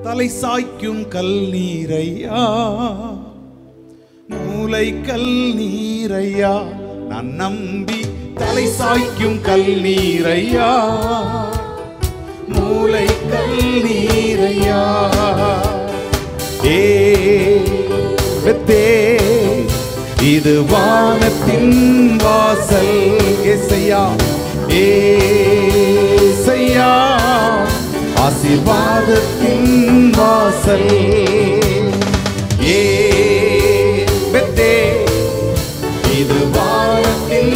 தலை சாய்க்கும் கல் நீரையா, மூளை கல் நீரையா, நான் நம்பி தலை சாய்க்கும் கல் நீரையா, மூளை கல் நீரையா. இது வானத்தின் வாசல் ஏசையா, ஏசையா, ஆசீர்வாதத்தின் வாசல். இது வானத்தின்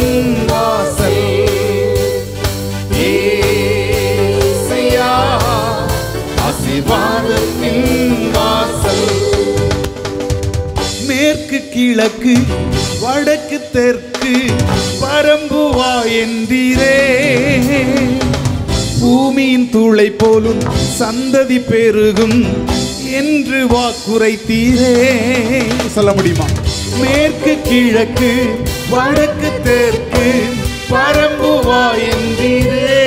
வாசல், ஏசையா, ஆசீர்வாதத்தின் வாசல். மேற்கு கிழக்கு வடக்கு தெற்கு பரம்புவா என்றீரே, பூமியின் தூளை போலும் சந்ததி பெருகும் என்று வாக்குரைத்தீரே. சொல்ல முடியுமா? மேற்கு கிழக்கு வடக்கு தெற்கு பரம்புவா என்றீரே,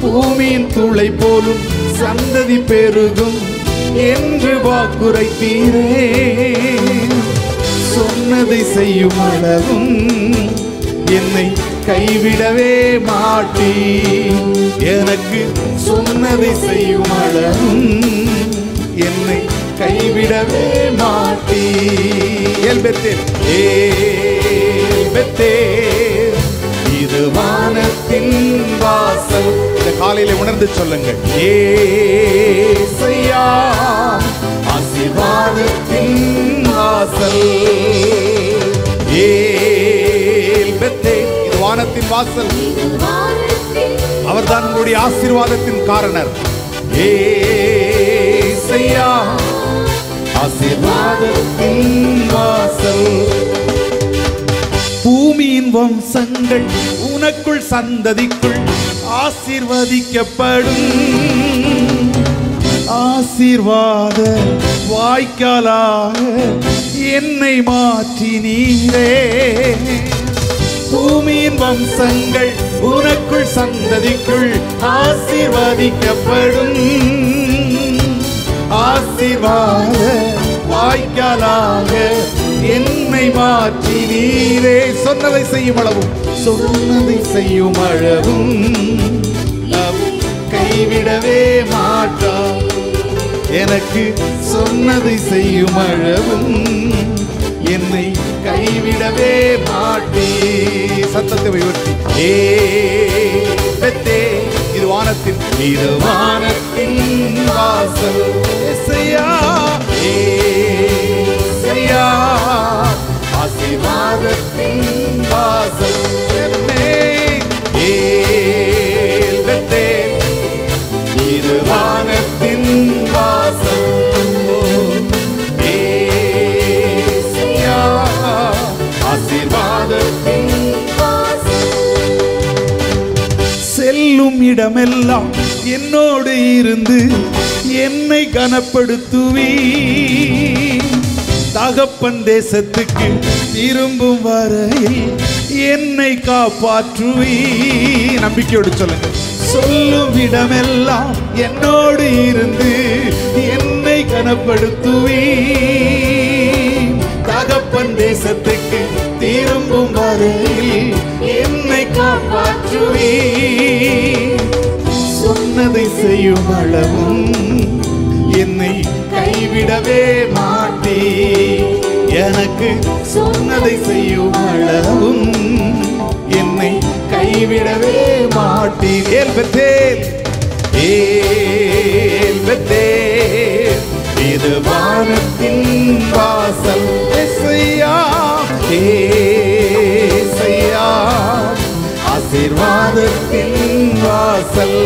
பூமியின் தூளை போலும் சந்ததி பெருகும் என்று வாக்குரைத்தீரே. சொன்னதை செய்யும் அளவும் என்னை கைவிடவே மாட்டீ, எனக்கு சொன்னதை செய்யும் அளவும் என்னை கைவிடவே மாட்டீ. இது வானத்தின் வாசல். இந்த காலையில உணர்ந்து சொல்லுங்கள், ஏசையா, ஆசீர்வாதத்தின் வாசல். இது வானத்தின் வாசல். அவர்தான் உங்களுடைய ஆசீர்வாதத்தின் காரணர். ஏசையா, ஆசீர்வாதத்தின் வாசல். பூமியின் வம்சங்கள் உனக்குள் சந்ததிக்குள் ஆசீர்வதிக்கப்படும். ஆசீர்வாத வாய்க்காலாக என்னை மாற்றினீரே. பூமியின் வம்சங்கள் உனக்குள் சந்ததிக்குள் ஆசீர்வதிக்கப்படும். ஆசீர்வாத வாய்க்காலாக என்னை மாற்றினீரே. சொன்னதை செய்யும் அளவும், சொன்னதை செய்யும் அளவும் கைவிடவே மாட்டார். எனக்கு சொன்னதை செய்யும் அளவும் என்னை கைவிடவே மாட்டே. சத்தத்தை உயர்த்தி, இது வானத்தின், இது வானத்தின் வாசல். ஏசையா, ஏசையா, ஆசீர்வாதத்தின் வாசல். இது வானத்தின் வாசல். ஏசையா, ஆசீர்வாதத்தின் வாசல். செல்லும் இடமெல்லாம் என்னோடு இருந்து என்னை கனப்படுத்துவி. தகப்பன் தேசத்துக்கு திரும்பும் வரையில் என்னை காப்பாற்றுவி. நம்பிக்கையோடு சொல்லுங்க, சொல்லும் இடமெல்லாம் என்னோடு இருந்து என்னை கனப்படுத்துவி. தகப்பன் தேசத்துக்கு திரும்பும் வரையில் என்னை காப்பாற்றுவி. சொன்னதை செய்யும் அளவும் என்னை கைவிடவே மாட்டே. எனக்கு சொன்னதை செய்யும் அளவும் என்னை கைவிடவே மாட்டீர். இது வானத்தின் வாசல். ஏசையா, ஏசையா, ஆசீர்வாதத்தின் வாசல்.